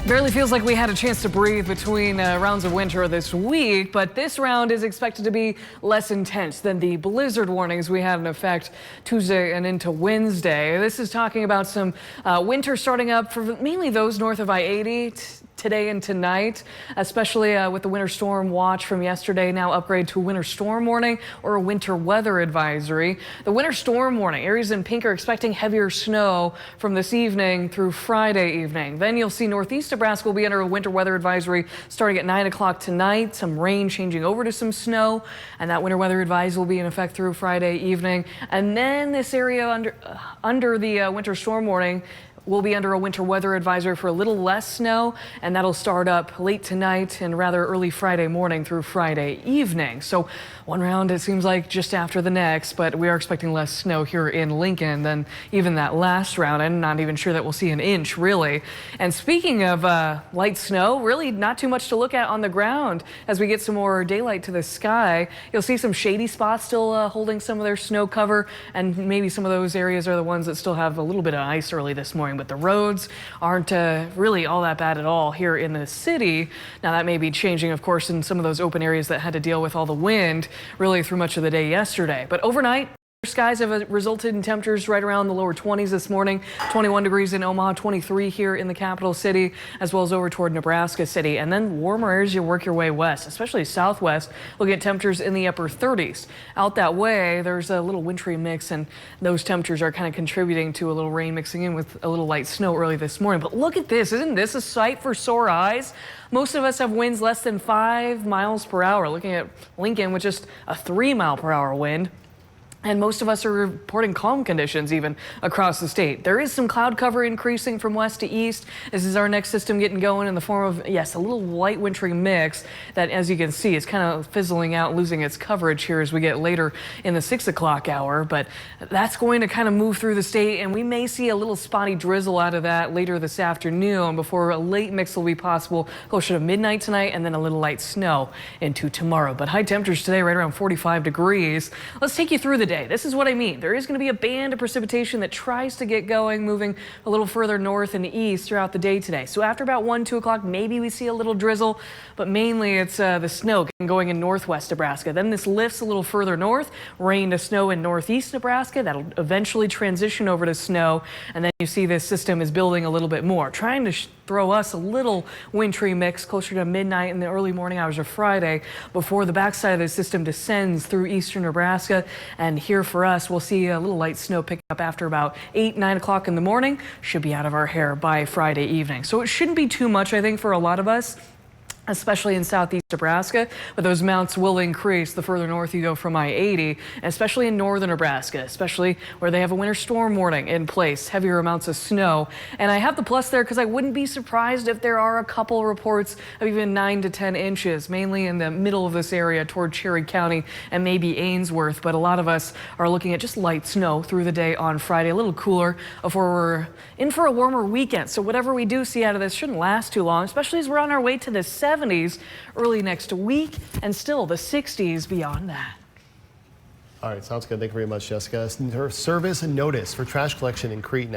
Barely feels like we had a chance to breathe between rounds of winter this week, but this round is expected to be less intense than the blizzard warnings we had in effect Tuesday and into Wednesday. This is talking about some winter starting up for mainly those north of I-80 today and tonight, especially with the winter storm watch from yesterday now upgrade to a winter storm warning or a winter weather advisory. The winter storm warning, areas in pink are expecting heavier snow from this evening through Friday evening. Then you'll see northeast Nebraska will be under a winter weather advisory starting at 9 o'clock tonight. Some rain changing over to some snow, and that winter weather advisory will be in effect through Friday evening. And then this area under the winter storm warning will be under a winter weather advisory for a little less snow, and that'll start up late tonight and rather early Friday morning through Friday evening. So one round, it seems like, just after the next, but we are expecting less snow here in Lincoln than even that last round. I'm not even sure that we'll see an inch, really. And speaking of light snow, really not too much to look at on the ground as we get some more daylight to the sky. You'll see some shady spots still holding some of their snow cover, and maybe some of those areas are the ones that still have a little bit of ice early this morning. But the roads aren't really all that bad at all here in the city. Now that may be changing, of course, in some of those open areas that had to deal with all the wind really through much of the day yesterday. But overnight, skies have resulted in temperatures right around the lower 20s this morning. 21 degrees in Omaha, 23 here in the capital city, as well as over toward Nebraska City. And then warmer areas, you work your way west, especially southwest. Looking at temperatures in the upper 30s. Out that way, there's a little wintry mix, and those temperatures are kind of contributing to a little rain mixing in with a little light snow early this morning. But look at this. Isn't this a sight for sore eyes? Most of us have winds less than 5 miles per hour. Looking at Lincoln with just a 3-mile-per-hour wind. And most of us are reporting calm conditions even across the state. There is some cloud cover increasing from west to east. This is our next system getting going in the form of, yes, a little light wintry mix that, as you can see, is kind of fizzling out, losing its coverage here as we get later in the 6 o'clock hour. But that's going to kind of move through the state, and we may see a little spotty drizzle out of that later this afternoon before a late mix will be possible closer to midnight tonight, and then a little light snow into tomorrow. But high temperatures today right around 45 degrees. Let's take you through the day. This is what I mean. There is going to be a band of precipitation that tries to get going, moving a little further north and east throughout the day today. So after about 1, 2 o'clock, maybe we see a little drizzle, but mainly it's the snow getting going in northwest Nebraska. Then this lifts a little further north, rain to snow in northeast Nebraska. That'll eventually transition over to snow, and then you see this system is building a little bit more, trying to throw us a little wintry mix closer to midnight in the early morning hours of Friday before the backside of the system descends through eastern Nebraska. And here for us, we'll see a little light snow pick up after about 8, 9 o'clock in the morning. Should be out of our hair by Friday evening. So it shouldn't be too much, I think, for a lot of us, especially in southeast Nebraska, but those amounts will increase the further north you go from I-80, especially in northern Nebraska, especially where they have a winter storm warning in place, heavier amounts of snow. And I have the plus there because I wouldn't be surprised if there are a couple reports of even 9 to 10 inches, mainly in the middle of this area toward Cherry County and maybe Ainsworth. But a lot of us are looking at just light snow through the day on Friday, a little cooler before we're in for a warmer weekend. So whatever we do see out of this shouldn't last too long, especially as we're on our way to the 70s early next week, and still the 60s beyond that. All right, sounds good. Thank you very much, Jessica. Her service and notice for trash collection in Crete now.